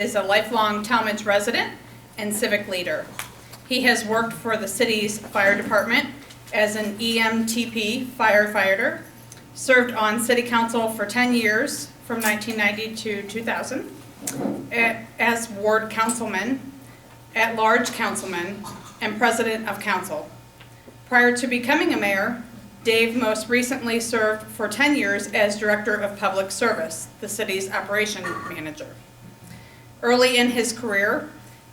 is a lifelong Tallmadge resident and civic leader. He has worked for the city's fire department as an EMTP firefighter, served on city council for 10 years from 1990 to 2000, as ward councilman, at-large councilman, and president of council. Prior to becoming a mayor, Dave most recently served for 10 years as Director of Public Service, the city's operation manager. Early in his career,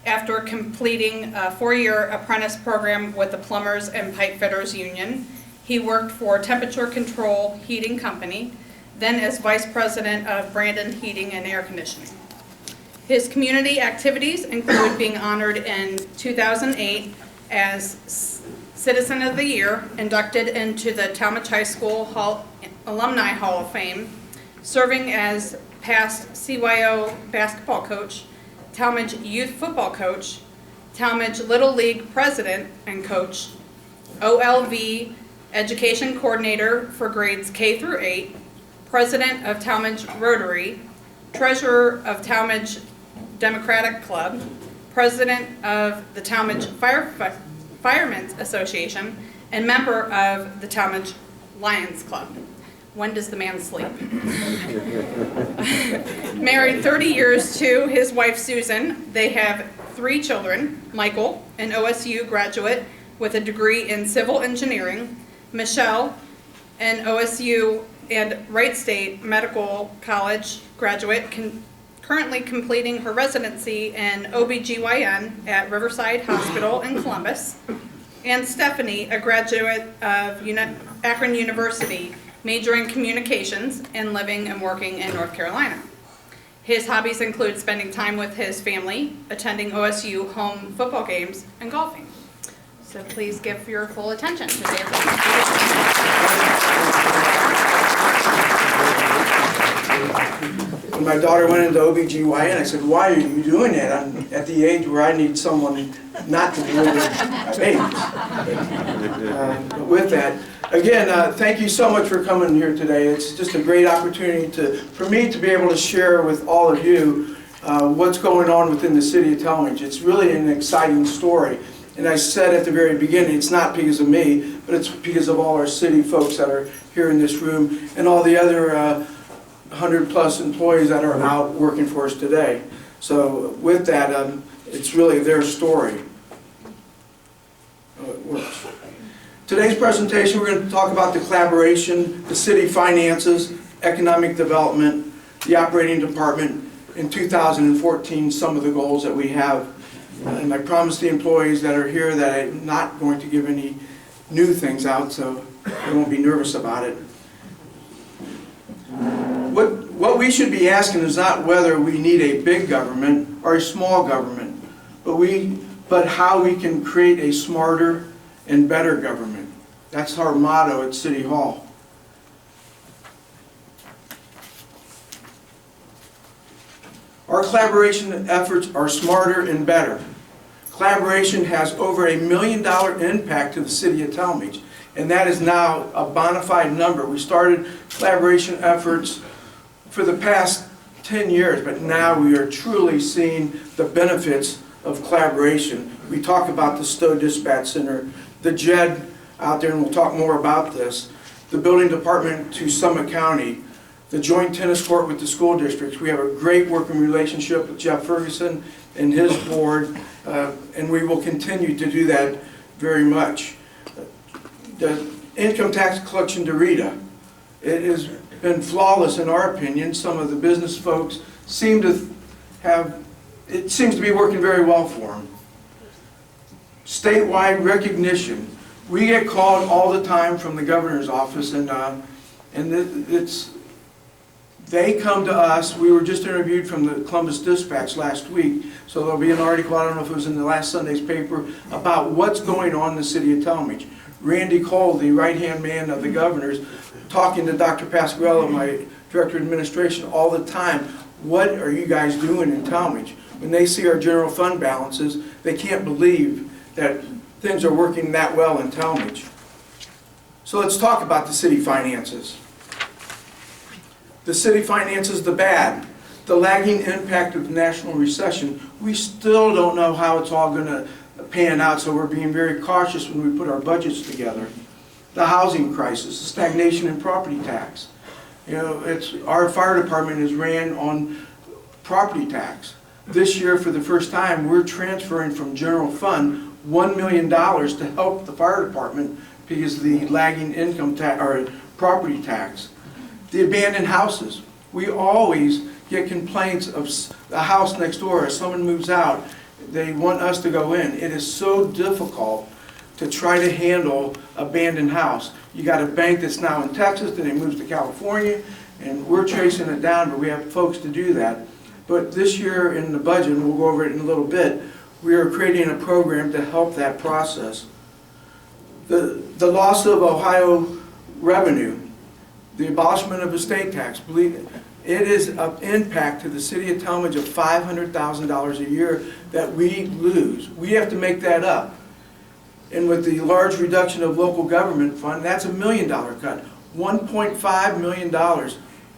after completing a 4-year apprentice program with the Plumbers and Pipe Fitters Union, he worked for Temperature Control Heating Company, then as Vice President of Brandon Heating and Air Conditioning. His community activities include being honored in 2008 as Citizen of the Year, inducted into the Tallmadge High School Alumni Hall of Fame, serving as past CYO basketball coach, Tallmadge youth football coach, Tallmadge Little League president and coach, OLV education coordinator for grades K through 8, president of Tallmadge Rotary, treasurer of Tallmadge Democratic Club, president of the Tallmadge Firemen's Association, and member of the Tallmadge Lions Club. When does the man sleep? Married 30 years to his wife Susan. They have 3 children: Michael, an OSU graduate with a degree in civil engineering; Michelle, an OSU and Wright State Medical College graduate, currently completing her residency in OBGYN at Riverside Hospital in Columbus; and Stephanie, a graduate of Akron University, majoring communications and living and working in North Carolina. His hobbies include spending time with his family, attending OSU home football games, and golfing. So please give your full attention to David. When my daughter went into OBGYN, I said, "Why are you doing that? I'm at the age where I need someone not to deal with babies." But with that, again, thank you so much for coming here today. It's just a great opportunity for me to be able to share with all of you what's going on within the city of Tallmadge. It's really an exciting story. And I said at the very beginning, it's not because of me, but it's because of all our city folks that are here in this room and all the other 100+ employees that are out working for us today. So with that, it's really their story. Oh, it works. Today's presentation, we're going to talk about the collaboration, the city finances, economic development, the operating department, in 2014, some of the goals that we have. And I promised the employees that are here that I'm not going to give any new things out, so they won't be nervous about it. What we should be asking is not whether we need a big government or a small government, but how we can create a smarter and better government. That's our motto at City Hall. Our collaboration efforts are smarter and better. Collaboration has over $1 million impact to the city of Tallmadge, and that is now a bona fide number. We started collaboration efforts for the past 10 years, but now we are truly seeing the benefits of collaboration. We talk about the Stowe Dispatch Center, the JED out there, and we'll talk more about this, the building department to Summit County, the joint tennis court with the school districts. We have a great working relationship with Jeff Ferguson and his board, and we will continue to do that very much. The income tax collection to Rita, it has been flawless in our opinion. Some of the business folks seem to have, it seems to be working very well for them. Statewide recognition. We get called all the time from the governor's office, and they come to us. We were just interviewed from the Columbus Dispatch last week, so there'll be an article, I don't know if it was in the last Sunday's paper, about what's going on in the city of Tallmadge. Randy Cole, the right-hand man of the governor's, talking to Dr. Pasquello, my director of administration, all the time. What are you guys doing in Tallmadge? When they see our general fund balances, they can't believe that things are working that well in Tallmadge. So let's talk about the city finances. The city finances the bad. the lagging impact of the national recession, we still don't know how it's all going to pan out, so we're being very cautious when we put our budgets together. The housing crisis, the stagnation in property tax. You know, our fire department is ran on property tax. This year, for the first time, we're transferring from general fund $1 million to help the fire department because of the lagging income tax or property tax. The abandoned houses. We always get complaints of the house next door. If someone moves out, they want us to go in. It is so difficult to try to handle abandoned house. You got a bank that's now in Texas, then it moves to California, and we're chasing it down, but we have folks to do that. But this year in the budget, and we'll go over it in a little bit, we are creating a program to help that process. The loss of Ohio revenue, the abolishment of estate tax, believe it is an impact to the city of Tallmadge of $500,000 a year that we lose. We have to make that up. And with the large reduction of local government fund, that's $1 million cut. $1.5 million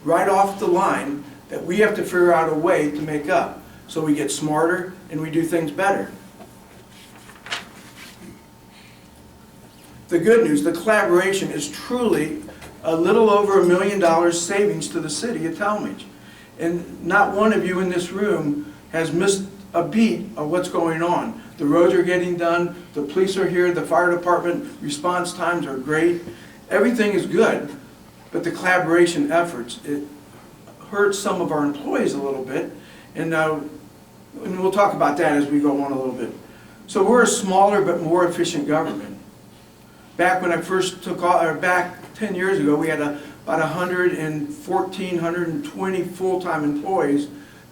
right off the line that we have to figure out a way to make up. So we get smarter and we do things better. The good news, the collaboration is truly a little over $1 million savings to the city of Tallmadge. And not one of you in this room has missed a beat of what's going on. The roads are getting done, the police are here, the fire department response times are great. Everything is good, but the collaboration efforts, it hurts some of our employees a little bit, and we'll talk about that as we go on a little bit. So we're a smaller but more efficient government. Back when I first took off, or back 10 years ago, we had about 114, 120 full-time employees.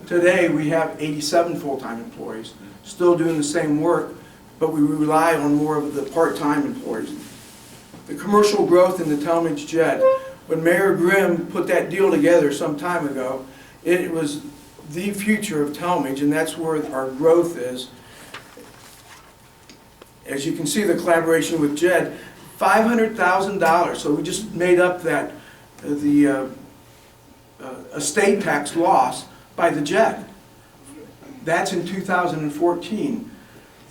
Today we have 87 full-time employees, still doing the same work, but we rely on more of the part-time employees. The commercial growth in the Tallmadge Jet, when Mayor Grimm put that deal together some time ago, it was the future of Tallmadge, and that's where our growth is. As you can see, the collaboration with Jed, $500,000, so we just made up that the estate tax loss by the Jet. That's in 2014.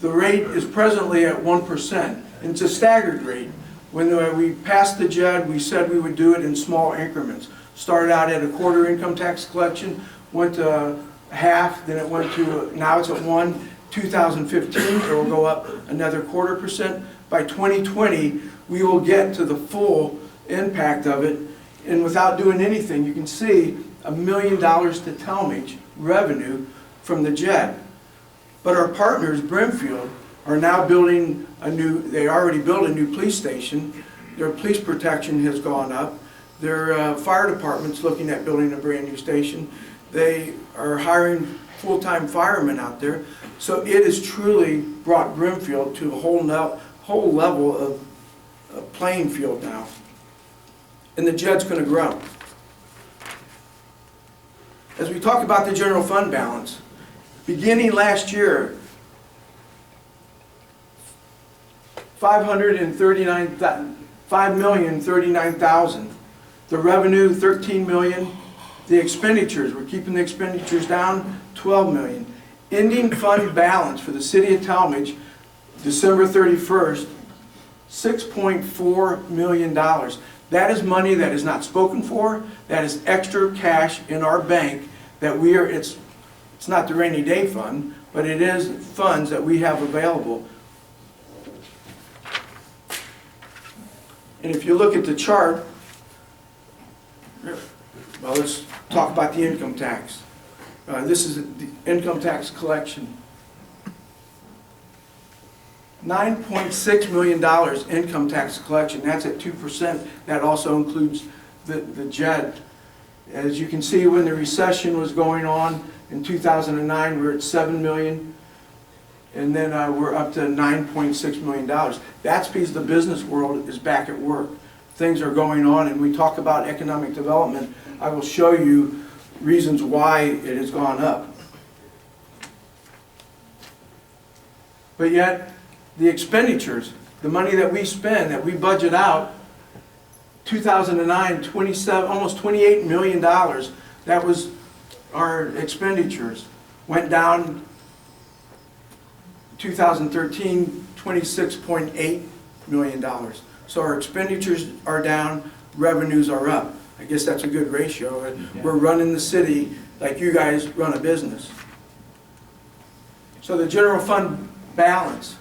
The rate is presently at 1%, and it's a staggered rate. When we passed the Jet, we said we would do it in small increments. Started out at a quarter income tax collection, went to half, then it went to, now it's at 1. 2015, it will go up another 0.25%. By 2020, we will get to the full impact of it, and without doing anything, you can see $1 million to Tallmadge revenue from the Jet. But our partners, Brimfield, are now building they already built a new police station. Their police protection has gone up. Their fire department's looking at building a brand new station. They are hiring full-time firemen out there. So it has truly brought Brimfield to a whole level of playing field now. And the Jet's going to grow. As we talk about the general fund balance, beginning last year, $5,039,000. The revenue, $13 million. The expenditures, we're keeping the expenditures down, $12 million. Ending fund balance for the city of Tallmadge, December 31st, $6.4 million. That is money that is not spoken for. That is extra cash in our bank that it's not the rainy day fund, but it is funds that we have available. And if you look at the chart, well, let's talk about the income tax. This is the income tax collection. $9.6 million income tax collection. That's at 2%. That also includes the Jet. As you can see, when the recession was going on in 2009, we were at $7 million. And then we're up to $9.6 million. That's because the business world is back at work. Things are going on, and we talk about economic development. I will show you reasons why it has gone up. But yet, the expenditures, the money that we spend, that we budget out, 2009, almost $28 million. That was our expenditures went down 2013, $26.8 million. So our expenditures are down, revenues are up. I guess that's a good ratio. We're running the city like you guys run a business. So the general fund balance,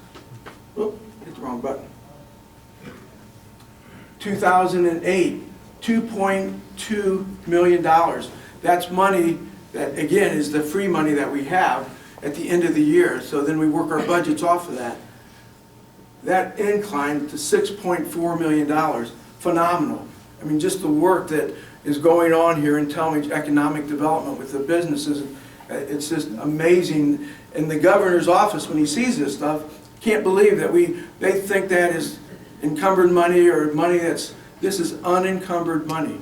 hit the wrong button. 2008, $2.2 million. That's money that, again, is the free money that we have at the end of the year. So then we work our budgets off of that. That inclined to $6.4 million. Phenomenal. I mean, just the work that is going on here in Tallmadge economic development with the businesses, it's just amazing. And the governor's office, when he sees this stuff, can't believe that they think that is encumbered money or money this is unencumbered money.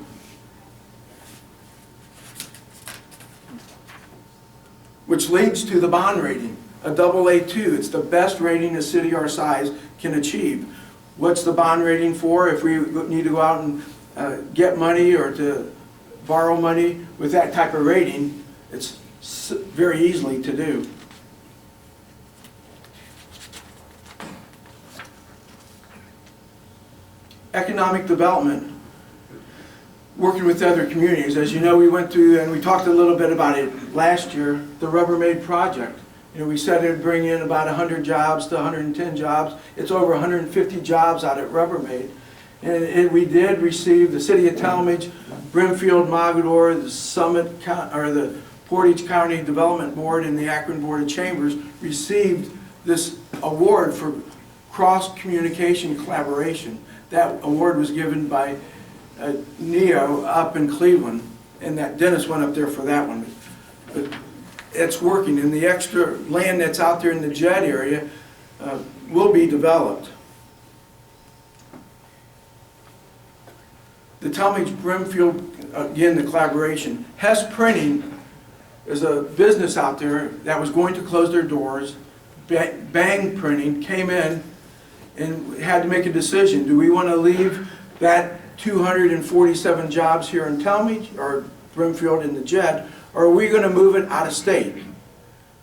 Which leads to the bond rating, a AA2. It's the best rating a city our size can achieve. What's the bond rating for? If we need to go out and get money or to borrow money with that type of rating, it's very easily to do. Economic development, working with other communities. As you know, we went through, and we talked a little bit about it last year, the Rubbermaid project. You know, we said it would bring in about 100 jobs to 110 jobs. It's over 150 jobs out at Rubbermaid. And we did receive the City of Tallmadge, Brimfield, Mogador, the Summit, or the Portage County Development Board and the Akron Board of Chambers received this award for cross-communication collaboration. That award was given by NEO up in Cleveland, and that Dennis went up there for that one. But it's working, and the extra land that's out there in the JED area will be developed. The Tallmadge Brimfield, again, the collaboration. Hess Printing is a business out there that was going to close their doors. Bang Printing came in and had to make a decision. Do we want to leave that 247 jobs here in Tallmadge or Brimfield in the JED, or are we going to move it out of state?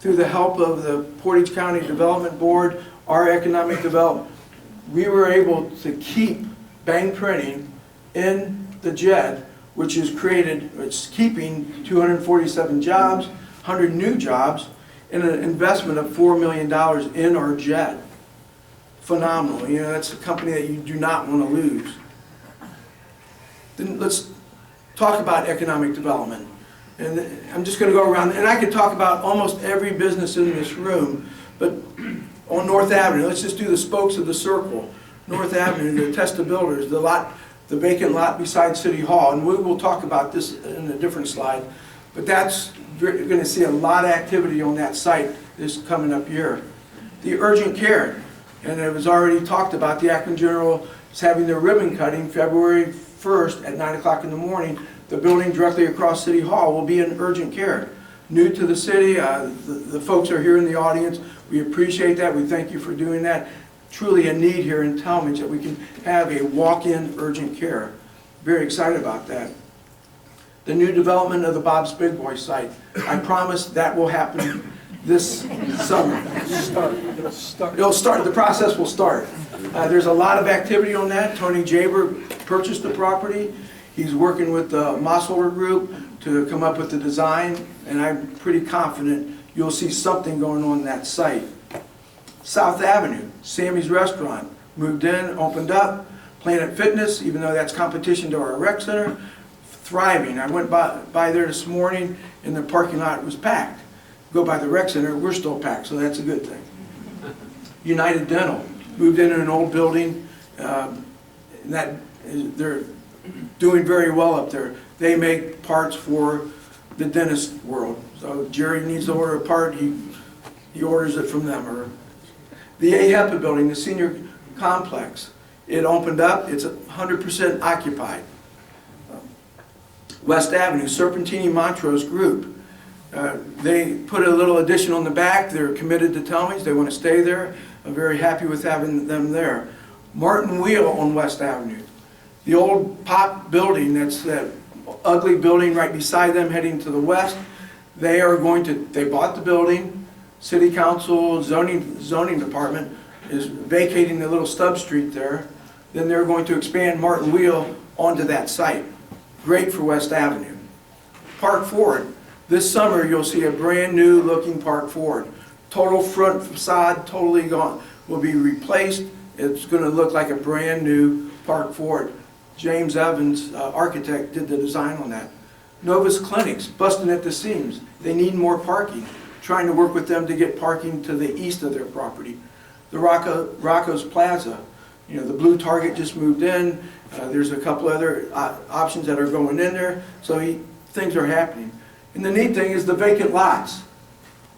Through the help of the Portage County Development Board, our economic development, we were able to keep Bang Printing in the JED, which is it's keeping 247 jobs, 100 new jobs, and an investment of $4 million in our JED. Phenomenal. You know, that's a company that you do not want to lose. Then let's talk about economic development. And I'm just going to go around, and I could talk about almost every business in this room, but on North Avenue, let's just do the spokes of the circle. North Avenue, the Testa Builders, the vacant lot beside City Hall, and we will talk about this in a different slide, but you're going to see a lot of activity on that site this coming up year. The urgent care, and it was already talked about, the Akron General is having their ribbon cutting February 1st at 9 o'clock in the morning. The building directly across City Hall will be in urgent care. New to the city, the folks are here in the audience. We appreciate that. We thank you for doing that. Truly a need here in Tallmadge that we can have a walk-in urgent care. Very excited about that. The new development of the Bob's Big Boy site. I promise that will happen this summer. It'll start. The process will start. There's a lot of activity on that. Tony Jaber purchased the property. He's working with the Mossholder Group to come up with the design, and I'm pretty confident you'll see something going on that site. South Avenue, Sammy's Restaurant, moved in, opened up. Planet Fitness, even though that's competition to our rec center, thriving. I went by there this morning, and the parking lot was packed. Go by the rec center, we're still packed, so that's a good thing. United Dental, moved in an old building, they're doing very well up there. They make parts for the dentist world. So Jerry needs to order a part, he orders it from them. Or the AHEPA building, the senior complex, it opened up, it's 100% occupied. West Avenue, Serpentini Montrose Group. They put a little addition on the back. They're committed to Tallmadge. They want to stay there. I'm very happy with having them there. Martin Wheel on West Avenue. The old Pop building, that's that ugly building right beside them heading to the west. They bought the building, city council, zoning department is vacating the little stub street there. Then they're going to expand Martin Wheel onto that site. Great for West Avenue. Park Forward, this summer you'll see a brand new looking Park Forward. Total front facade, totally gone, will be replaced. It's going to look like a brand new Park Forward. James Evans, architect, did the design on that. Novus Clinics, busting at the seams. They need more parking. Trying to work with them to get parking to the east of their property. The Rocco's Plaza, the Blue Target just moved in. There's a couple other options that are going in there. So things are happening. And the neat thing is the vacant lots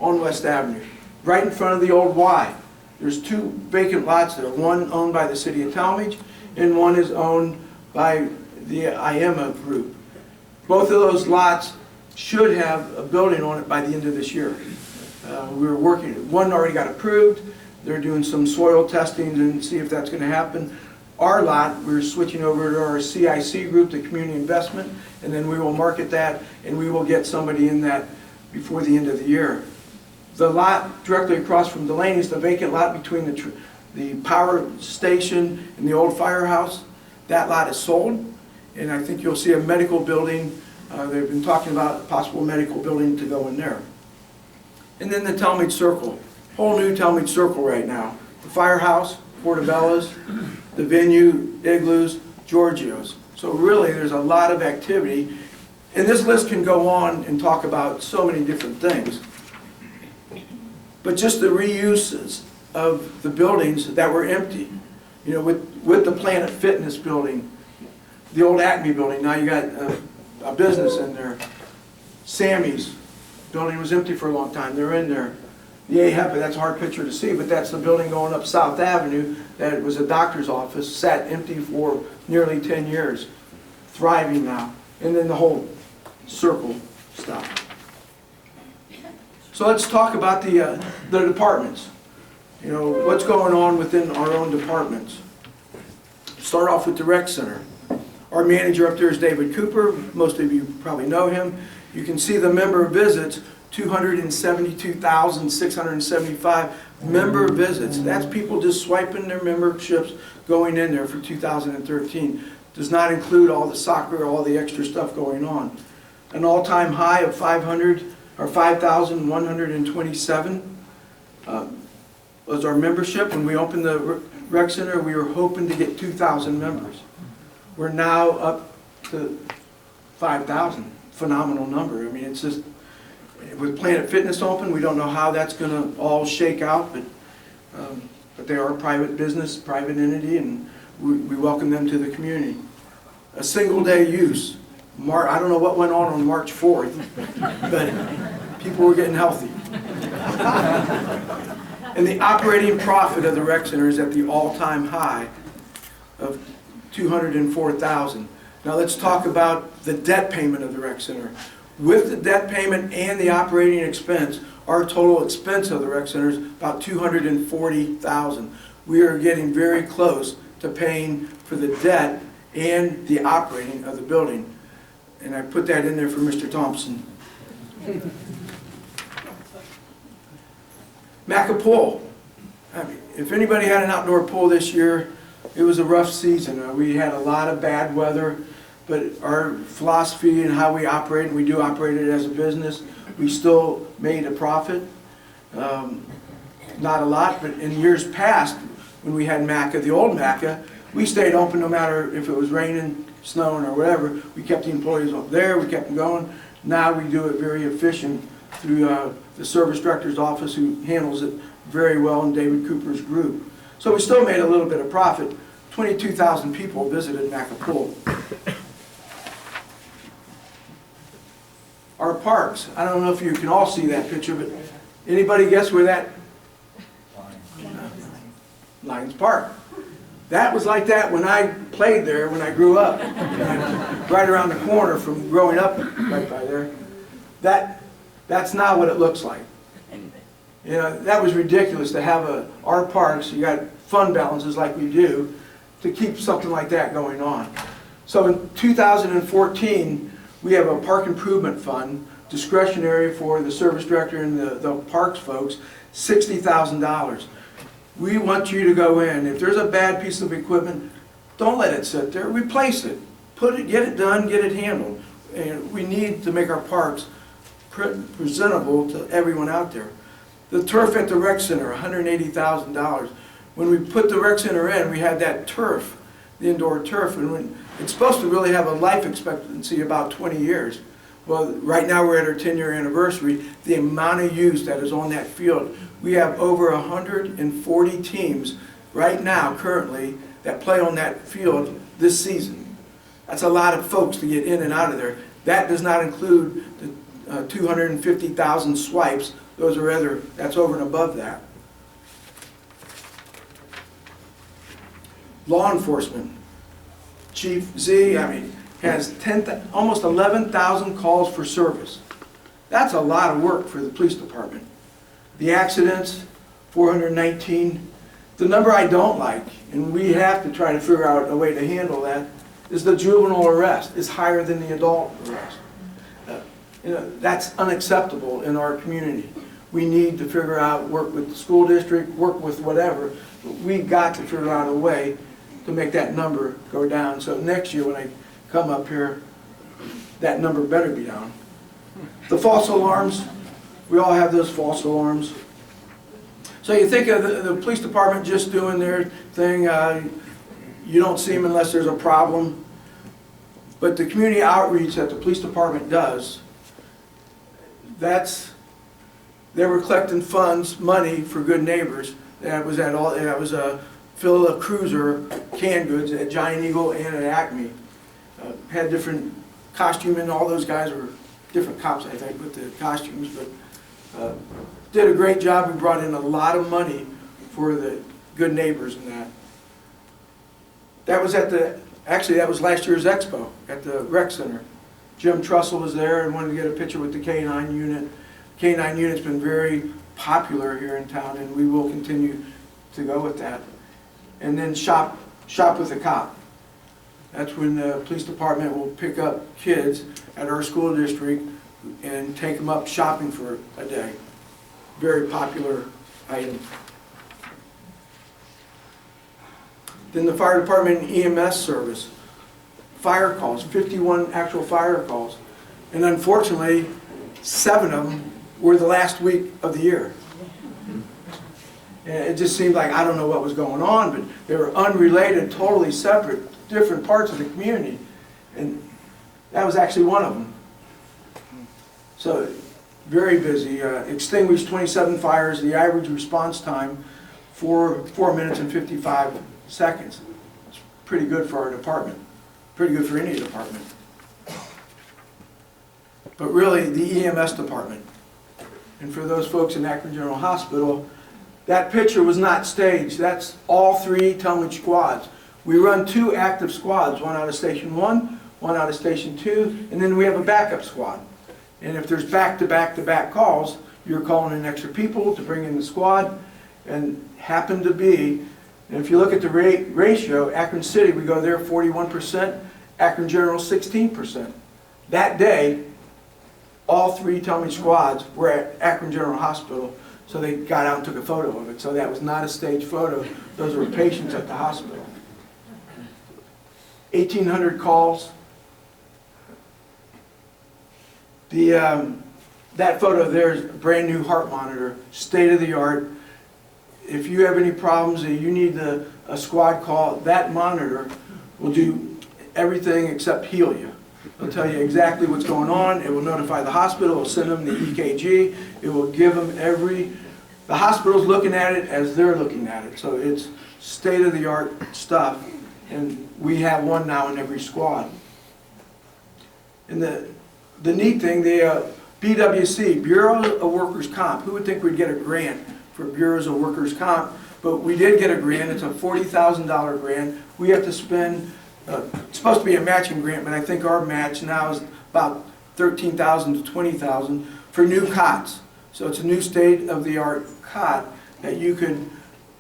on West Avenue, right in front of the old Y. There's 2 vacant lots there. One owned by the city of Tallmadge, and one is owned by the IEMA group. Both of those lots should have a building on it by the end of this year. We were working, one already got approved. They're doing some soil testing and see if that's going to happen. Our lot, we're switching over to our CIC group, the community investment, and then we will market that and we will get somebody in that before the end of the year. The lot directly across from Delaney's, the vacant lot between the power station and the old firehouse, that lot is sold. And I think you'll see a medical building. They've been talking about a possible medical building to go in there. And then the Tallmadge Circle, whole new Tallmadge Circle right now. The firehouse, Portobello's, the venue, Igloos, Giorgio's. So really there's a lot of activity. And this list can go on and talk about so many different things. But just the reuses of the buildings that were empty. With the Planet Fitness building, the old Acme building, now you got a business in there. Sammy's building was empty for a long time, they're in there. The AHEPA, that's a hard picture to see, but that's the building going up South Avenue that was a doctor's office, sat empty for nearly 10 years. Thriving now. And then the whole circle stuff. So let's talk about the departments. What's going on within our own departments. Start off with the rec center. Our manager up there is David Cooper. Most of you probably know him. You can see the member visits, 272,675 member visits. That's people just swiping their memberships going in there for 2013. Does not include all the soccer, all the extra stuff going on. An all-time high of 5,127 was our membership. When we opened the rec center, we were hoping to get 2,000 members. We're now up to 5,000. Phenomenal number. I mean, it's just, with Planet Fitness open, we don't know how that's going to all shake out, but they are a private business, private entity, and we welcome them to the community. A single day use. I don't know what went on March 4th, but people were getting healthy. And the operating profit of the rec center is at the all-time high of $204,000. Now let's talk about the debt payment of the rec center. With the debt payment and the operating expense, our total expense of the rec center is about $240,000. We are getting very close to paying for the debt and the operating of the building. And I put that in there for Mr. Thompson. Macca Pool. I mean, if anybody had an outdoor pool this year, it was a rough season. We had a lot of bad weather, but our philosophy and how we operate, and we do operate it as a business, we still made a profit. Not a lot, but in years past, when we had Macca, the old Macca, we stayed open no matter if it was raining, snowing, or whatever. We kept the employees up there, we kept them going. Now we do it very efficient through the service director's office, who handles it very well, and David Cooper's group. So we still made a little bit of profit. 22,000 people visited Macca Pool. Our parks. I don't know if you can all see that picture, but anybody guess where that? Lions Park. That was like that when I played there when I grew up. Right around the corner from growing up right by there. That's not what it looks like. That was ridiculous to have our parks, you got fund balances like we do, to keep something like that going on. So in 2014, we have a park improvement fund discretionary for the service director and the parks folks, $60,000. We want you to go in. If there's a bad piece of equipment, don't let it sit there. Replace it. Get it done, get it handled. And we need to make our parks presentable to everyone out there. The turf at the rec center, $180,000. When we put the rec center in, we had that turf, the indoor turf, and when it's supposed to really have a life expectancy about 20 years. Well, right now we're at our 10-year anniversary. The amount of use that is on that field, we have over 140 teams right now, currently, that play on that field this season. That's a lot of folks to get in and out of there. That does not include the 250,000 swipes. Those are that's over and above that. Law enforcement. Chief Z, has almost 11,000 calls for service. That's a lot of work for the police department. The accidents, 419. The number I don't like, and we have to try to figure out a way to handle that, is the juvenile arrest is higher than the adult arrest. That's unacceptable in our community. We need to figure out, work with the school district, work with whatever, but we got to figure out a way to make that number go down. So next year when I come up here, that number better be down. The false alarms, we all have those false alarms. So you think of the police department just doing their thing, you don't see them unless there's a problem. But the community outreach that the police department does, they were collecting funds, money for good neighbors. That was fill a cruiser, canned goods at Giant Eagle and at Acme. Had different costume, and all those guys were different cops, I think, with the costumes, but did a great job. We brought in a lot of money for the good neighbors and that. That was that was last year's expo at the rec center. Jim Trussell was there and wanted to get a picture with the K-9 unit. K-9 unit's been very popular here in town, and we will continue to go with that. And then shop with a cop. That's when the police department will pick up kids at our school district and take them up shopping for a day. Very popular item. Then the fire department and EMS service. Fire calls, 51 actual fire calls. And unfortunately, 7 of them were the last week of the year. And it just seemed like, I don't know what was going on, but they were unrelated, totally separate, different parts of the community. And that was actually one of them. So, very busy. Extinguished 27 fires. The average response time, 4 minutes and 55 seconds. It's pretty good for our department. Pretty good for any department. But really, the EMS department. And for those folks in Akron General Hospital, that picture was not staged. That's all 3 Tallmadge squads. We run 2 active squads, one out of Station 1, one out of Station 2, and then we have a backup squad. And if there's back-to-back-to-back calls, you're calling in extra people to bring in the squad, and happen to be, and if you look at the ratio, Akron City, we go there 41%, Akron General 16%. That day, all 3 Tallmadge squads were at Akron General Hospital, so they got out and took a photo of it. So that was not a staged photo. Those were patients at the hospital. 1,800 calls. That photo there is a brand new heart monitor, state of the art. If you have any problems and you need a squad call, that monitor will do everything except heal you. It'll tell you exactly what's going on. It will notify the hospital. It will send them the EKG. It will give them the hospital's looking at it as they're looking at it. So it's state-of-the-art stuff. And we have one now in every squad. And the neat thing, the BWC, Bureau of Workers' Comp. Who would think we'd get a grant for Bureaus of Workers' Comp? But we did get a grant. It's a $40,000 grant. We have to spend, it's supposed to be a matching grant, but I think our match now is about $13,000 to $20,000 for new cots. So it's a new state-of-the-art cot that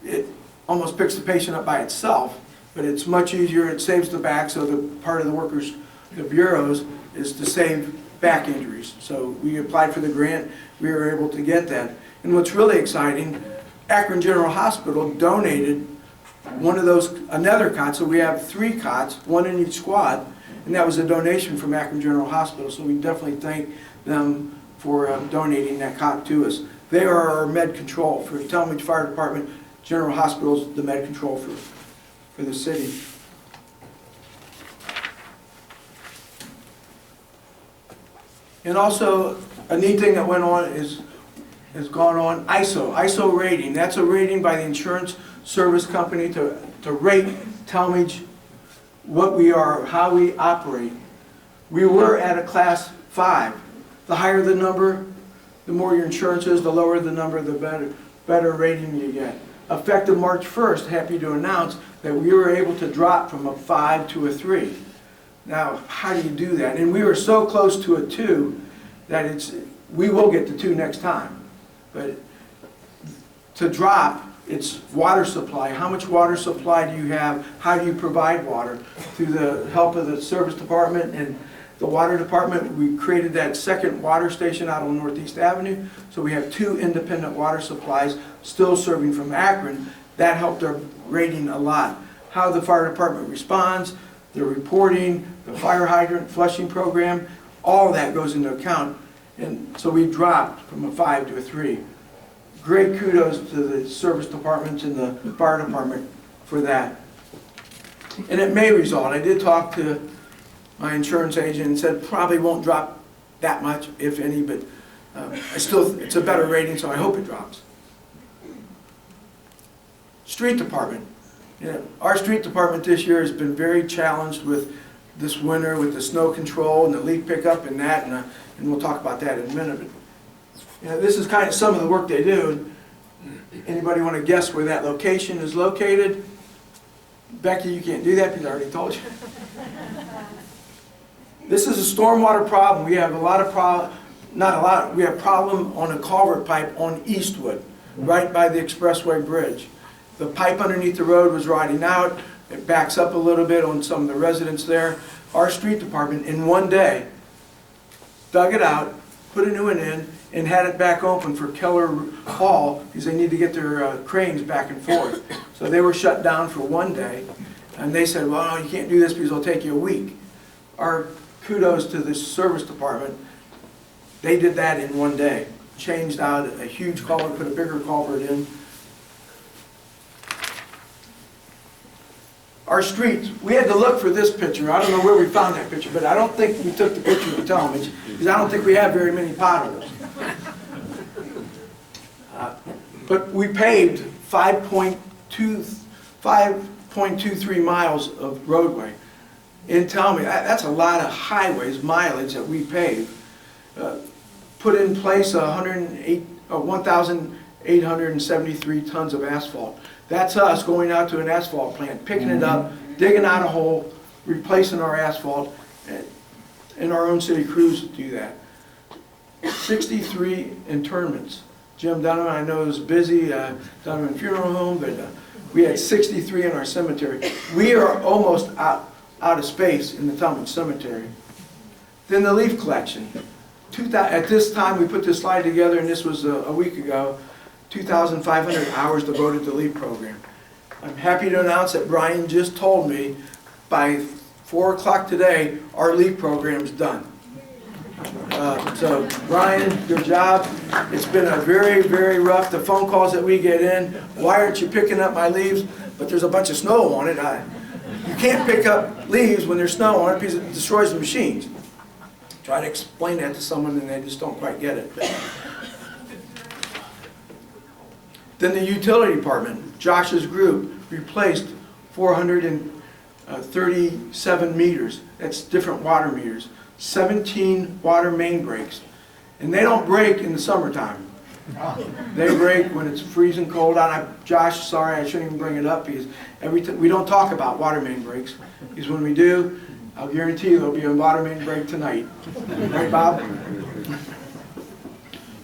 it almost picks the patient up by itself, but it's much easier. It saves the back, so the part of the workers, the bureaus, is to save back injuries. So we applied for the grant, we were able to get that. And what's really exciting, Akron General Hospital donated one of those, another cot, so we have 3 cots, 1 in each squad, and that was a donation from Akron General Hospital, so we definitely thank them for donating that cot to us. They are our med control for Tallmadge Fire Department. General Hospital is the med control for the city. And also, a neat thing that went on has gone on, ISO rating. That's a rating by the insurance service company to rate Tallmadge what we are, how we operate. We were at a class 5. The higher the number, the more your insurance is, the lower the number, the better rating you get. Effective March 1st, happy to announce that we were able to drop from a 5 to a 3. Now, how do you do that? And we were so close to a 2 that we will get to 2 next time. But to drop, it's water supply. How much water supply do you have? How do you provide water? Through the help of the service department and the water department, we created that second water station out on Northeast Avenue. So we have 2 independent water supplies still serving from Akron. That helped our rating a lot. How the fire department responds, the reporting, the fire hydrant flushing program, all of that goes into account. And so we dropped from a 5 to a 3. Great kudos to the service departments and the fire department for that. And it may result, I did talk to my insurance agent and said probably won't drop that much, if any, but it's a better rating, so I hope it drops. Street department. You know, our street department this year has been very challenged with this winter, with the snow control and the leaf pickup and that, and we'll talk about that in a minute. But, you know, this is kind of some of the work they do. Anybody want to guess where that location is located? Becky, you can't do that because I already told you. This is a stormwater problem. We have a lot of we have problem on a culvert pipe on Eastwood, right by the expressway bridge. The pipe underneath the road was rotting out. It backs up a little bit on some of the residents there. Our street department, in one day, dug it out, put a new one in, and had it back open for Keller Hall because they need to get their cranes back and forth. So they were shut down for one day, and they said, well, you can't do this because it'll take you a week. Our kudos to the service department. They did that in one day. Changed out a huge culvert, put a bigger culvert in. Our streets, we had to look for this picture. I don't know where we found that picture, but I don't think we took the picture of Tallmadge because I don't think we have very many potholes. But we paved 5.23 miles of roadway in Tallmadge. That's a lot of highways, mileage that we pave. Put in place 1,873 tons of asphalt. That's us going out to an asphalt plant, picking it up, digging out a hole, replacing our asphalt, and our own city crews do that. 63 interments. Jim Dunham, I know, is busy, Dunham Funeral Home, but we had 63 in our cemetery. We are almost out of space in the Tallmadge Cemetery. Then the leaf collection. At this time, we put this slide together, and this was a week ago, 2,500 hours devoted to leaf program. I'm happy to announce that Brian just told me by 4 o'clock today, our leaf program's done. So Brian, good job. It's been a very, very rough, the phone calls that we get in, why aren't you picking up my leaves? But there's a bunch of snow on it. You can't pick up leaves when there's snow on it because it destroys the machines. Try to explain that to someone and they just don't quite get it. Then the utility department, Josh's group, replaced 437 meters. That's different water meters. 17 water main breaks. And they don't break in the summertime. They break when it's freezing cold out. Josh, sorry, I shouldn't even bring it up because we don't talk about water main breaks. Because when we do, I'll guarantee you there'll be a water main break tonight. Right, Bob?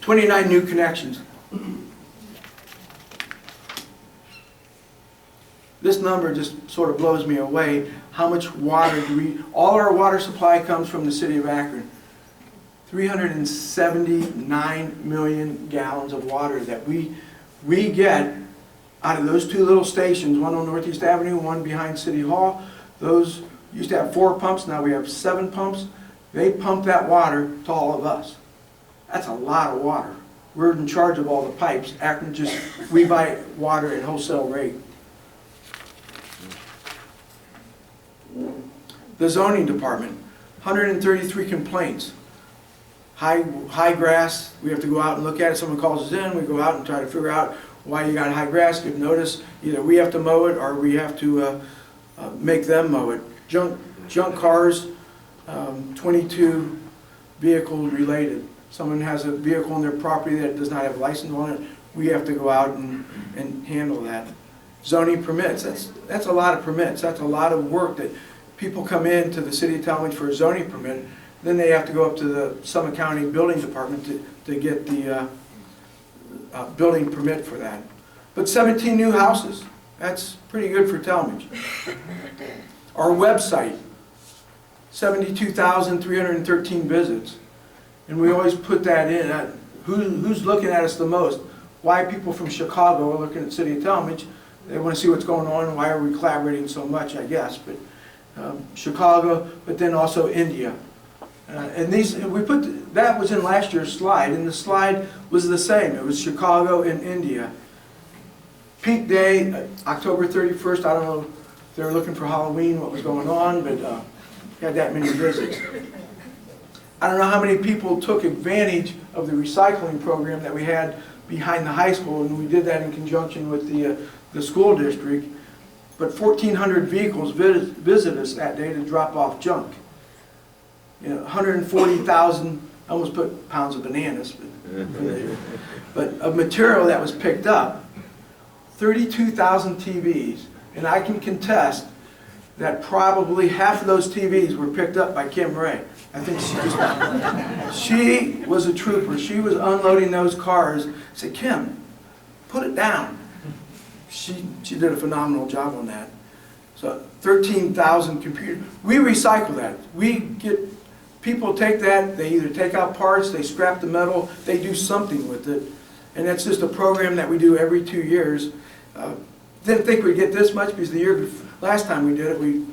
29 new connections. This number just sort of blows me away. How much water do all our water supply comes from the city of Akron. 379 million gallons of water that we get out of those two little stations, one on Northeast Avenue, one behind City Hall. Those used to have 4 pumps, now we have 7 pumps. They pump that water to all of us. That's a lot of water. We're in charge of all the pipes. Akron we buy water at wholesale rate. The zoning department, 133 complaints. High grass, we have to go out and look at it. Someone calls us in, we go out and try to figure out why you got high grass, give notice. Either we have to mow it or we have to make them mow it. Junk cars, 22 vehicle related. Someone has a vehicle on their property that does not have a license on it, we have to go out and handle that. Zoning permits, that's a lot of permits. That's a lot of work that people come in to the city of Tallmadge for a zoning permit. Then they have to go up to the Summit County Building Department to get the building permit for that. But 17 new houses, that's pretty good for Tallmadge. Our website, 72,313 visits. And we always put that in. Who's looking at us the most? Why people from Chicago are looking at the city of Tallmadge? They want to see what's going on. Why are we collaborating so much, I guess. But Chicago, but then also India. And that was in last year's slide, and the slide was the same. It was Chicago and India. Peak day, October 31st. I don't know if they were looking for Halloween, what was going on, but had that many visits. I don't know how many people took advantage of the recycling program that we had behind the high school, and we did that in conjunction with the school district. But 1,400 vehicles visited us that day to drop off junk. 140,000, I almost put pounds of bananas, but of material that was picked up. 32,000 TVs, and I can contest that probably half of those TVs were picked up by Kim Ray. I think she was a trooper. She was unloading those cars. I said, Kim, put it down. She did a phenomenal job on that. So 13,000 computers. We recycle that. People take that, they either take out parts, they scrap the metal, they do something with it. And that's just a program that we do every 2 years. Didn't think we'd get this much because last time we did it, we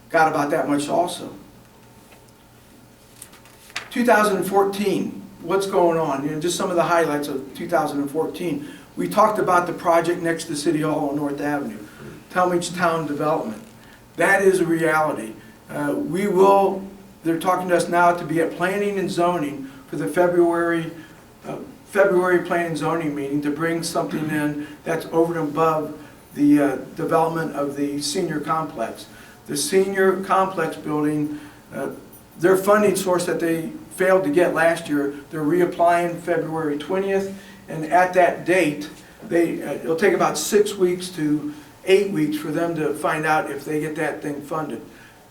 got about that much also. 2014, what's going on? Just some of the highlights of 2014. We talked about the project next to City Hall on North Avenue, Tallmadge Town Development. That is a reality. They're talking to us now to be at Planning and Zoning for the February Planning and Zoning meeting to bring something in that's over and above the development of the senior complex. The senior complex building, their funding source that they failed to get last year, they're reapplying February 20th, and at that date, it'll take about 6 weeks to 8 weeks for them to find out if they get that thing funded.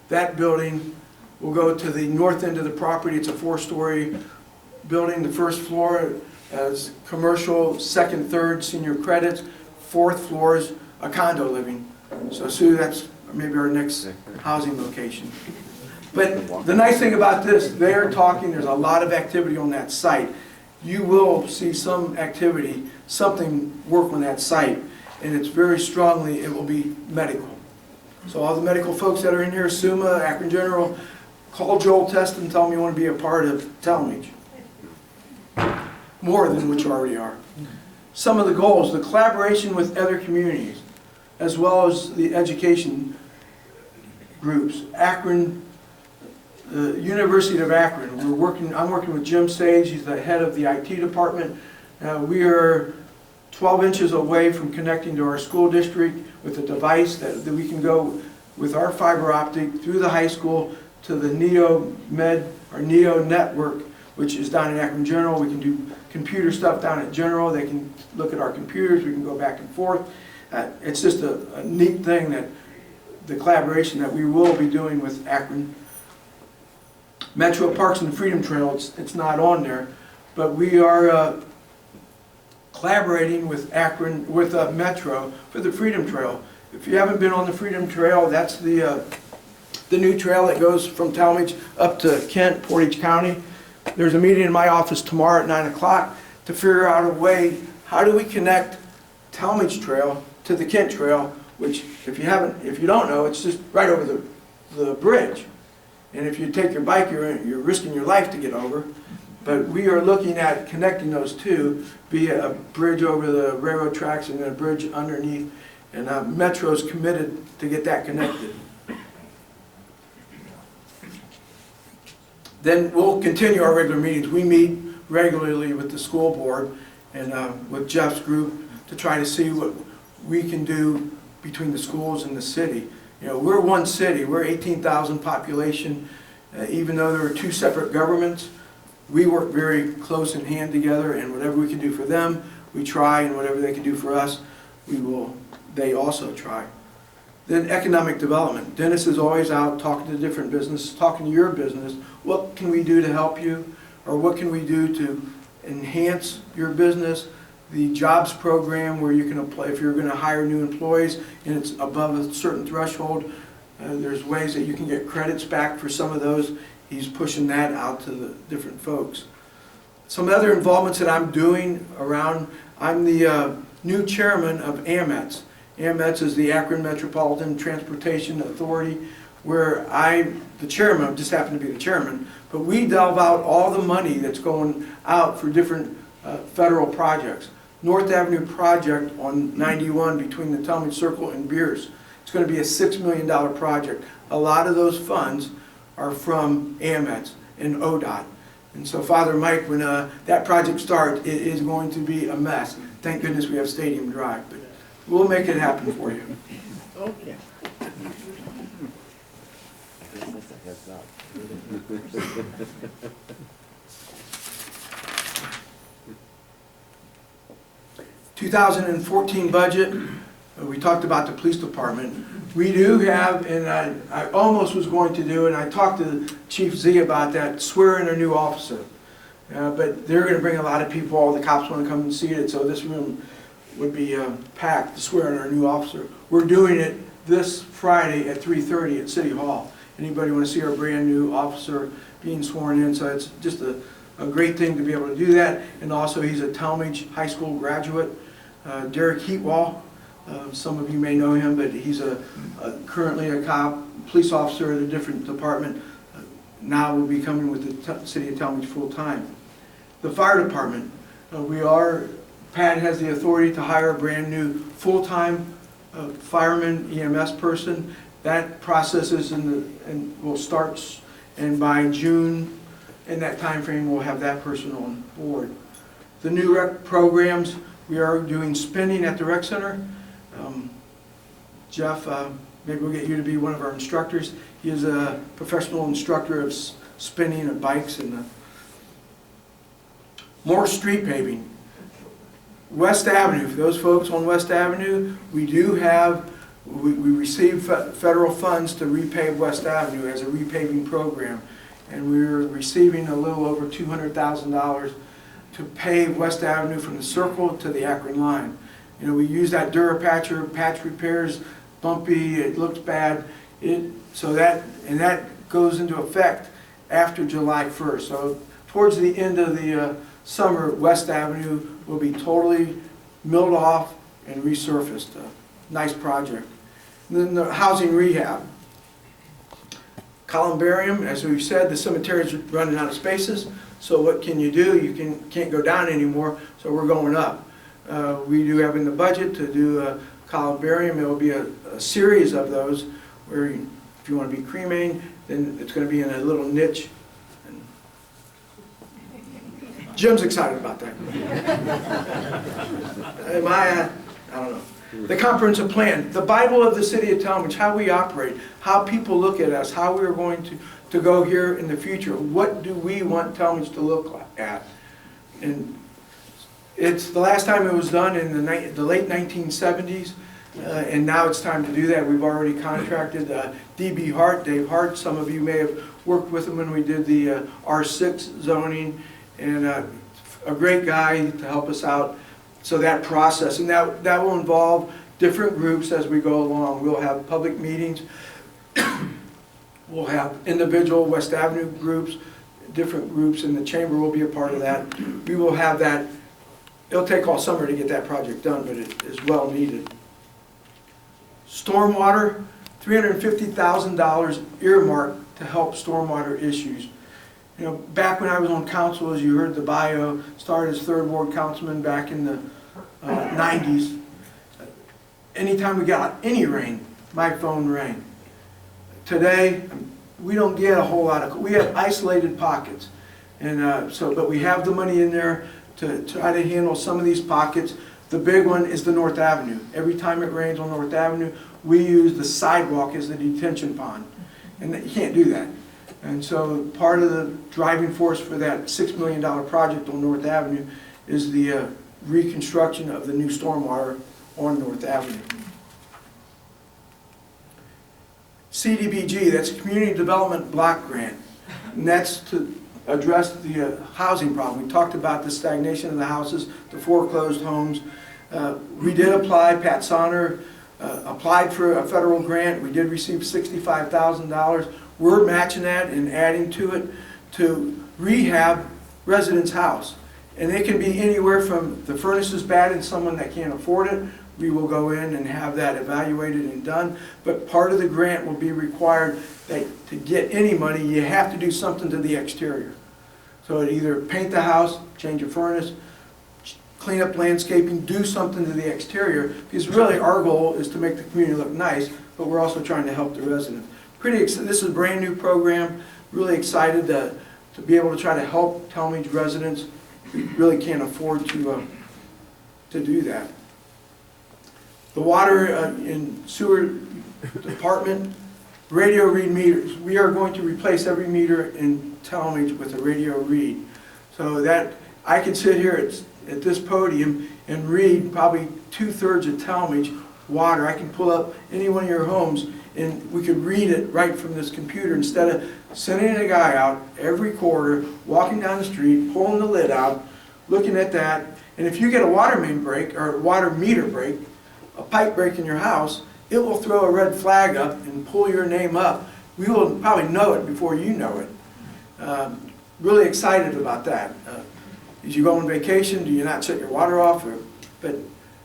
That building will go to the north end of the property. It's a 4-story building. The first floor has commercial, second, third, senior credits. 4th floor is a condo living. So Sue, that's maybe our next housing location. But the nice thing about this, they're talking, there's a lot of activity on that site. You will see some activity, something work on that site, and it's very strongly, it will be medical. So all the medical folks that are in here, SUMA, Akron General, call Joel Test and tell him you want to be a part of Tallmadge. More than what you already are. Some of the goals, the collaboration with other communities, as well as the education groups. Akron, the University of Akron, I'm working with Jim Sage, he's the head of the IT department. We are 12 inches away from connecting to our school district with a device that we can go with our fiber optic through the high school to the NEO-Med, or NEO network, which is down in Akron General. We can do computer stuff down at General. They can look at our computers. We can go back and forth. It's just a neat thing, that the collaboration that we will be doing with Akron. Metro Parks and the Freedom Trail, it's not on there, but we are collaborating with Akron, with Metro for the Freedom Trail. If you haven't been on the Freedom Trail, that's the new trail that goes from Tallmadge up to Kent, Portage County. There's a meeting in my office tomorrow at 9 o'clock to figure out a way, how do we connect Tallmadge Trail to the Kent Trail, which if you don't know, it's just right over the bridge. And if you take your bike, you're risking your life to get over. But we are looking at connecting those two via a bridge over the railroad tracks and then a bridge underneath. And Metro's committed to get that connected. Then we'll continue our regular meetings. We meet regularly with the school board and with Jeff's group to try to see what we can do between the schools and the city. You know, we're one city. We're 18,000 population. Even though there are two separate governments, we work very close in hand together, and whatever we can do for them, we try, and whatever they can do for us, they also try. Then economic development. Dennis is always out talking to different businesses, talking to your business. What can we do to help you? Or what can we do to enhance your business? The jobs program where you can apply if you're going to hire new employees and it's above a certain threshold. There's ways that you can get credits back for some of those. He's pushing that out to the different folks. Some other involvements that I'm doing around, I'm the new chairman of AMETS. AMETS is the Akron Metropolitan Transportation Authority, where I'm the chairman, just happen to be the chairman, but we delve out all the money that's going out for different federal projects. North Avenue project on 91 between the Tallmadge Circle and Beers. It's going to be a $6 million project. A lot of those funds are from AMETS and ODOT. And so, Father Mike, when that project starts, it is going to be a mess. Thank goodness we have Stadium Drive, but we'll make it happen for you. Okay. 2014 budget, we talked about the police department. We do have, and I almost was going to do, and I talked to Chief Z about that, swear in a new officer. But they're going to bring a lot of people, all the cops want to come and see it, so this room would be packed to swear in our new officer. We're doing it this Friday at 3:30 at City Hall. Anybody want to see our brand new officer being sworn in? So it's just a great thing to be able to do that. And also he's a Tallmadge High School graduate. Derek Heatwall, some of you may know him, but he's currently a cop, police officer at a different department. Now will be coming with the city of Tallmadge full time. The fire department, Pat has the authority to hire a brand new full-time fireman EMS person. That process is and will start, and by June, in that time frame, we'll have that person on board. The new rec programs, we are doing spinning at the rec center. Jeff, maybe we'll get you to be one of our instructors. He is a professional instructor of spinning of bikes. And more street paving. West Avenue, for those folks on West Avenue, we do have, we receive federal funds to repave West Avenue as a repaving program. And we're receiving a little over $200,000 to pave West Avenue from the Circle to the Akron line. You know, we use that Durapatcher, patch repairs, bumpy, it looks bad. That goes into effect after July 1st. So towards the end of the summer, West Avenue will be totally milled off and resurfaced. Nice project. And then the housing rehab. Columbarium, as we've said, the cemetery is running out of spaces. So what can you do? You can't go down anymore, so we're going up. We do have in the budget to do a columbarium. It will be a series of those where if you want to be cremating, then it's going to be in a little niche. And Jim's excited about that. I don't know. The comprehensive plan, the Bible of the city of Tallmadge, how we operate, how people look at us, how we are going to go here in the future. What do we want Tallmadge to look at? And it's the last time it was done in the late 1970s, and now it's time to do that. We've already contracted D.B. Hart, Dave Hart. Some of you may have worked with him when we did the R6 zoning, and a great guy to help us out. So that process, and that will involve different groups as we go along. We'll have public meetings. We'll have individual West Avenue groups, different groups, and the chamber will be a part of that. We will have that. It'll take all summer to get that project done, but it is well needed. Stormwater, $350,000 earmarked to help stormwater issues. You know, back when I was on council, as you heard the bio, started as 3rd Ward councilman back in the 90s. Anytime we got any rain, my phone rang. Today, we don't get a whole lot of, we have isolated pockets. And but we have the money in there to try to handle some of these pockets. The big one is the North Avenue. Every time it rains on North Avenue, we use the sidewalk as the detention pond. And you can't do that. And so part of the driving force for that $6 million project on North Avenue is the reconstruction of the new stormwater on North Avenue. CDBG, that's Community Development Block Grant, and that's to address the housing problem. We talked about the stagnation of the houses, the foreclosed homes. We did apply, Pat Sonner applied for a federal grant. We did receive $65,000. We're matching that and adding to it to rehab residents' house. And it can be anywhere from the furnace is bad and someone that can't afford it. We will go in and have that evaluated and done. But part of the grant will be required that to get any money, you have to do something to the exterior. So it either paint the house, change a furnace, clean up landscaping, do something to the exterior. Because really our goal is to make the community look nice, but we're also trying to help the residents. This is a brand new program. Really excited to be able to try to help Tallmadge residents. We really can't afford to do that. The water and sewer department, radio read meters. We are going to replace every meter in Tallmadge with a radio read. So that I can sit here at this podium and read probably 2/3 of Tallmadge water. I can pull up any one of your homes and we could read it right from this computer instead of sending a guy out every quarter, walking down the street, pulling the lid out, looking at that. And if you get a water main break or a water meter break, a pipe break in your house, it will throw a red flag up and pull your name up. We will probably know it before you know it. Really excited about that. As you go on vacation, do you not shut your water off? But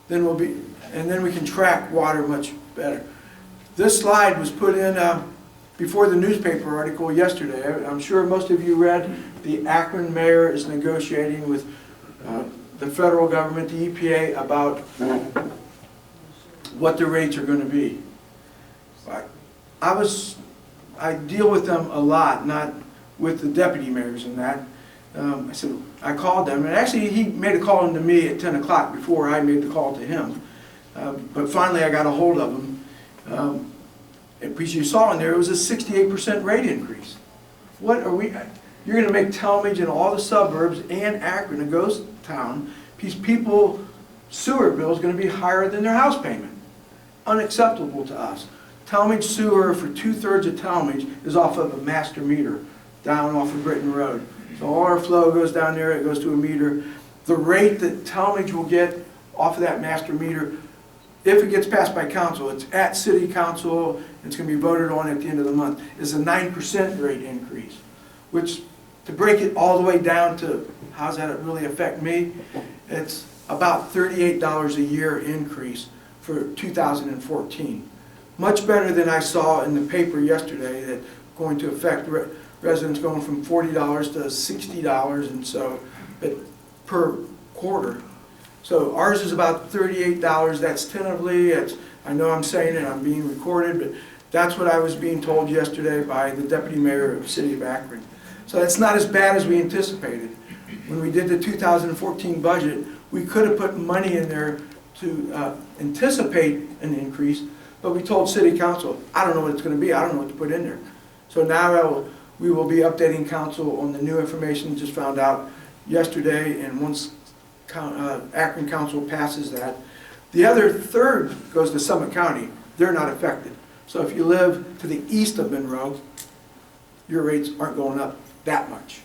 then then we can track water much better. This slide was put in before the newspaper article yesterday. I'm sure most of you read the Akron mayor is negotiating with the federal government, the EPA, about what the rates are going to be. I deal with them a lot, not with the deputy mayors and that. I called them, and actually he made a call into me at 10 o'clock before I made the call to him. But finally I got a hold of him. Because you saw in there, it was a 68% rate increase. What are we, you're going to make Tallmadge and all the suburbs and Akron a ghost town, because people, sewer bill is going to be higher than their house payment. Unacceptable to us. Tallmadge sewer for 2/3 of Tallmadge is off of a master meter down off of Britton Road. So all our flow goes down there, it goes to a meter. The rate that Tallmadge will get off of that master meter, if it gets passed by council, it's at city council, it's going to be voted on at the end of the month, is a 9% rate increase. Which, to break it all the way down to how does that really affect me, it's about $38 a year increase for 2014. Much better than I saw in the paper yesterday, that going to affect residents going from $40 to $60 and so per quarter. So ours is about $38. That's tentatively. I know I'm saying it, I'm being recorded, but that's what I was being told yesterday by the deputy mayor of the city of Akron. So that's not as bad as we anticipated. When we did the 2014 budget, we could have put money in there to anticipate an increase, but we told city council, I don't know what it's going to be, I don't know what to put in there. So now we will be updating council on the new information just found out yesterday, and once Akron Council passes that, the other third goes to Summit County. They're not affected. So if you live to the east of Monroe, your rates aren't going up that much.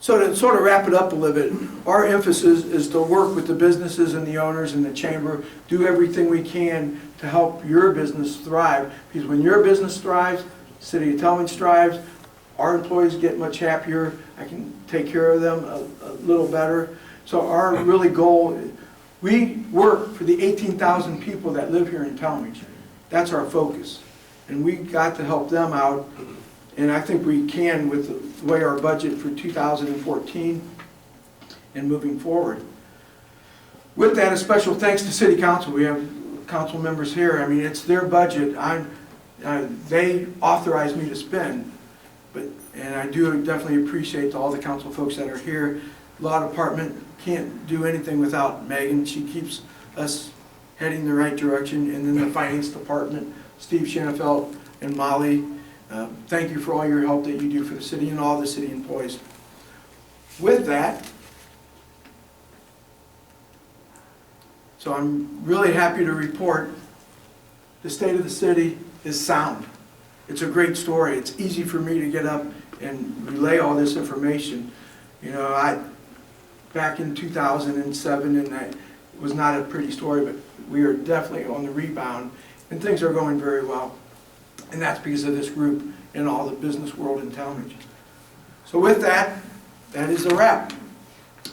So to sort of wrap it up a little bit, our emphasis is to work with the businesses and the owners and the chamber, do everything we can to help your business thrive. Because when your business thrives, City of Tallmadge thrives, our employees get much happier, I can take care of them a little better. So our really goal, we work for the 18,000 people that live here in Tallmadge. That's our focus. And we got to help them out, and I think we can with the way our budget for 2014 and moving forward. With that, a special thanks to City Council. We have council members here. I mean, it's their budget. They authorized me to spend, and I do definitely appreciate all the council folks that are here. Law department can't do anything without Megan. She keeps us heading the right direction. And then the finance department, Steve Shanafelt and Molly. Thank you for all your help that you do for the city and all the city employees. With that, so I'm really happy to report the state of the city is sound. It's a great story. It's easy for me to get up and relay all this information. You know, back in 2007, and it was not a pretty story, but we are definitely on the rebound, and things are going very well. And that's because of this group and all the business world in Tallmadge. So with that, that is a wrap.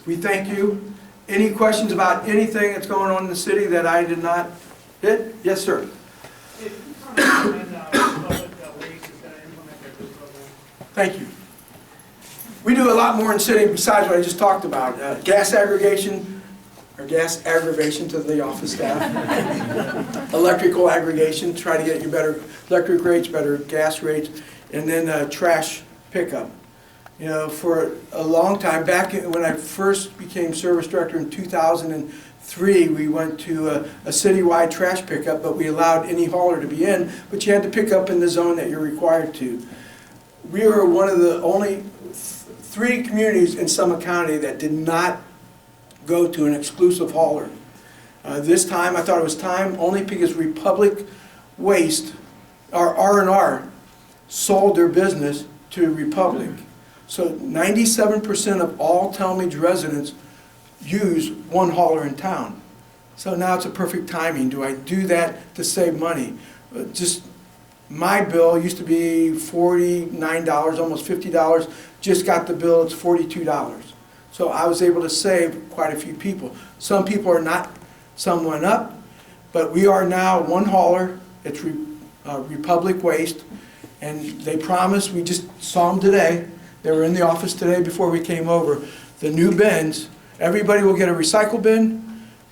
We thank you. Any questions about anything that's going on in the city that I did not hit? Yes, sir. Thank you. We do a lot more in city besides what I just talked about. Gas aggregation, or gas aggravation to the office staff. Electrical aggregation, try to get you better electric rates, better gas rates, and then trash pickup. You know, for a long time, back when I first became service director in 2003, we went to a citywide trash pickup, but we allowed any hauler to be in, but you had to pick up in the zone that you're required to. We were one of the only 3 communities in Summit County that did not go to an exclusive hauler. This time, I thought it was time only because Republic Waste, or R&R, sold their business to Republic. So 97% of all Tallmadge residents use one hauler in town. So now it's a perfect timing. Do I do that to save money? Just my bill used to be $49, almost $50. Just got the bill, it's $42. So I was able to save quite a few people. Some people are not, some went up, but we are now one hauler. It's Republic Waste, and they promised, we just saw them today. They were in the office today before we came over. The new bins, everybody will get a recycle bin.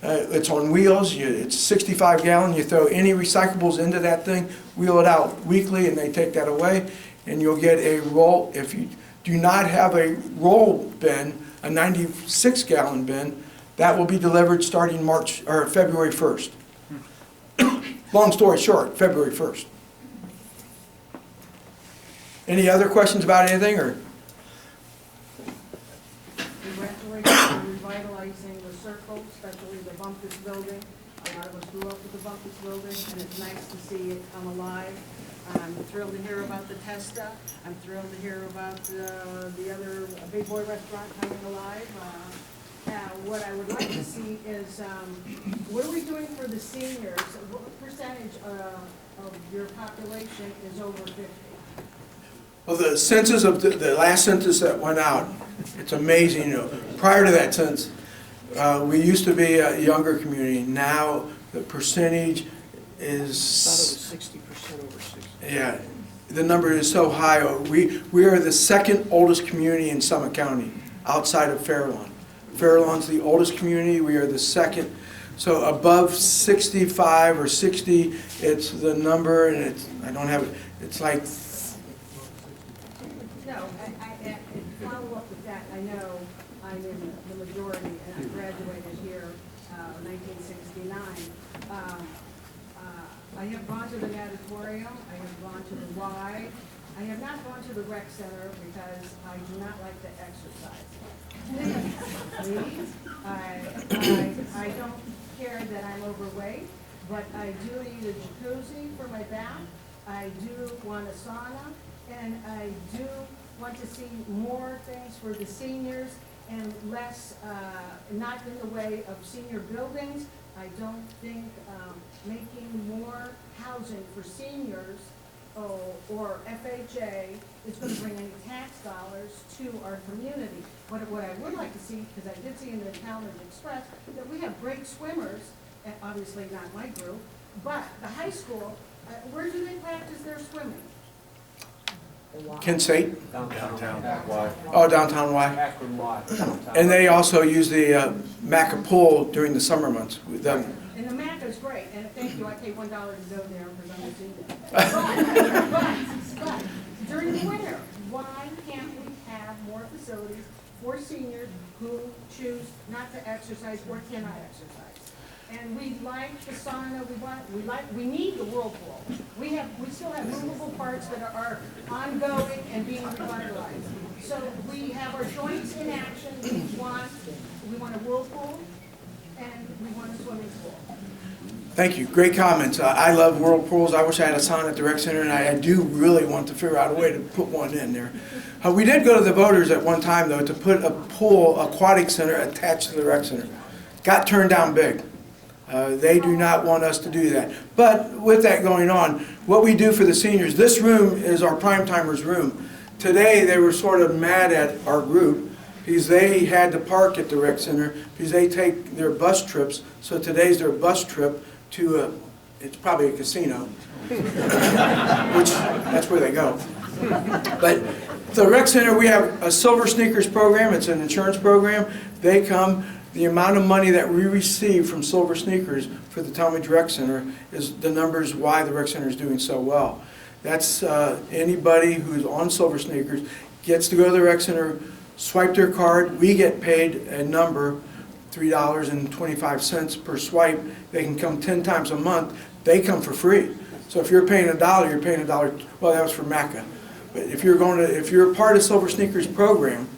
It's on wheels, it's 65 gallon. You throw any recyclables into that thing, wheel it out weekly, and they take that away. And you'll get a roll. If you do not have a roll bin, a 96 gallon bin, that will be delivered starting February 1st. Long story short, February 1st. Any other questions about anything, or? Congratulations on revitalizing the circle, especially the Bumpus building. A lot of us grew up with the Bumpus building, and it's nice to see it come alive. I'm thrilled to hear about the Testa. I'm thrilled to hear about the other Big Boy restaurant coming alive. What I would like to see is, what are we doing for the seniors? What percentage of your population is over 50? Well, the census of the last census that went out, it's amazing. You know, prior to that census, we used to be a younger community. Now the percentage is. I thought it was 60% over 60. Yeah, the number is so high. We are the second oldest community in Summit County, outside of Fairlawn. Fairlawn's the oldest community. We are the second. So above 65 or 60, it's the number, and it's, I don't have it. It's like. No, I follow up with that. I know I'm in the majority, and I graduated here in 1969. I have gone to the natatorium. I have gone to the Y. I have not gone to the rec center because I do not like to exercise. Please, I don't care that I'm overweight, but I do need a jacuzzi for my bath. I do want a sauna, and I do want to see more things for the seniors and less, not in the way of senior buildings. I don't think making more housing for seniors or FHA is going to bring any tax dollars to our community. What I would like to see, because I did see in the Tallmadge Express, that we have great swimmers, and obviously not my group, but the high school, where do they practice their swimming? Kent State? Downtown. Oh, downtown Y. Akron Y. And they also use the Maca pool during the summer months with them. And the MAC is great, and thank you, I paid $1 to go there because I'm a senior. But during the winter, why can't we have more facilities for seniors who choose not to exercise or cannot exercise? And we like the sauna, we need the whirlpool. We still have movable parts that are ongoing and being revitalized. So we have our joints in action, we want a whirlpool, and we want a swimming pool. Thank you. Great comments. I love whirlpools. I wish I had a sauna at the rec center, and I do really want to figure out a way to put one in there. We did go to the voters at one time, though, to put a pool, aquatic center attached to the rec center. Got turned down big. They do not want us to do that. But with that going on, what we do for the seniors, this room is our prime timers room. Today they were sort of mad at our group because they had to park at the rec center because they take their bus trips. So today's their bus trip to it's probably a casino, which that's where they go. But the rec center, we have a Silver Sneakers program. It's an insurance program. They come. The amount of money that we receive from Silver Sneakers for the Tallmadge Rec Center is the numbers why the rec center is doing so well. That's anybody who's on Silver Sneakers gets to go to the rec center, swipe their card. We get paid a number, $3.25 per swipe. They can come 10 times a month. They come for free. So if you're paying $1, you're paying $1. Well, that was for Maca. But if you're a part of Silver Sneakers program,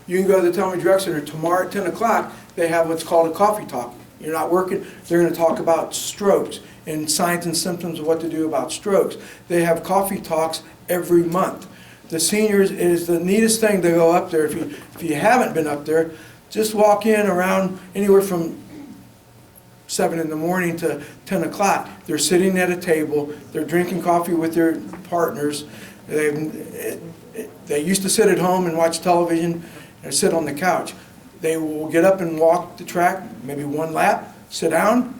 you can go to the Tallmadge Rec Center tomorrow at 10 o'clock. They have what's called a coffee talk. You're not working. They're going to talk about strokes and signs and symptoms of what to do about strokes. They have coffee talks every month. The seniors, it is the neatest thing to go up there. If you haven't been up there, just walk in around anywhere from 7 in the morning to 10 o'clock. They're sitting at a table. They're drinking coffee with their partners. They used to sit at home and watch television and sit on the couch. They will get up and walk the track, maybe one lap, sit down,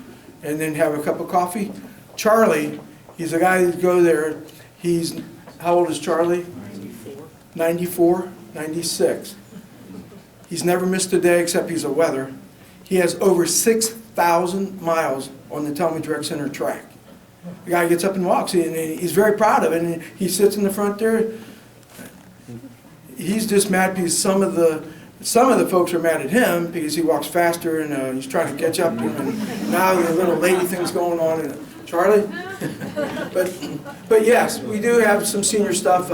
and then have a cup of coffee. Charlie, he's a guy who go there. He's, how old is Charlie? 94, 96. He's never missed a day except he's a weather. He has over 6,000 miles on the Tallmadge Rec Center track. The guy gets up and walks, and he's very proud of it, and he sits in the front there. He's just mad because some of the folks are mad at him because he walks faster and he's trying to catch up to them. And now the little lady thing's going on. And Charlie? but yes, we do have some senior stuff.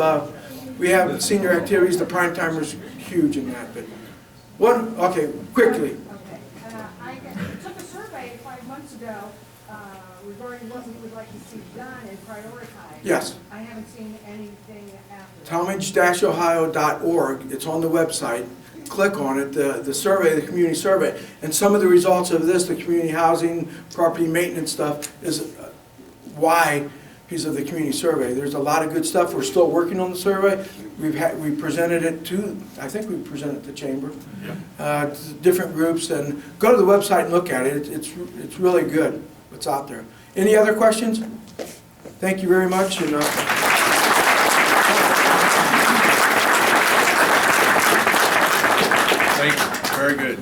We have senior activities. The prime timer's huge in that. But okay, quickly. Okay. I took a survey 5 months ago regarding what we would like to see done and prioritized. Yes. I haven't seen anything after. Tallmadge-ohio.org. It's on the website. Click on it, the survey, the community survey, and some of the results of this, the community housing, property maintenance stuff, is why because of the community survey. There's a lot of good stuff. We're still working on the survey. We presented it to, I think we presented it to Chamber, to different groups, and go to the website and look at it. It's really good what's out there. Any other questions? Thank you very much. And, Thank you. Very good.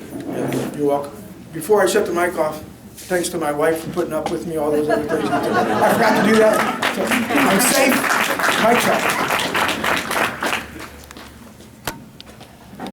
You're welcome. Before I shut the mic off, thanks to my wife for putting up with me all those other things. I forgot to do that. So I'm safe. Mic check.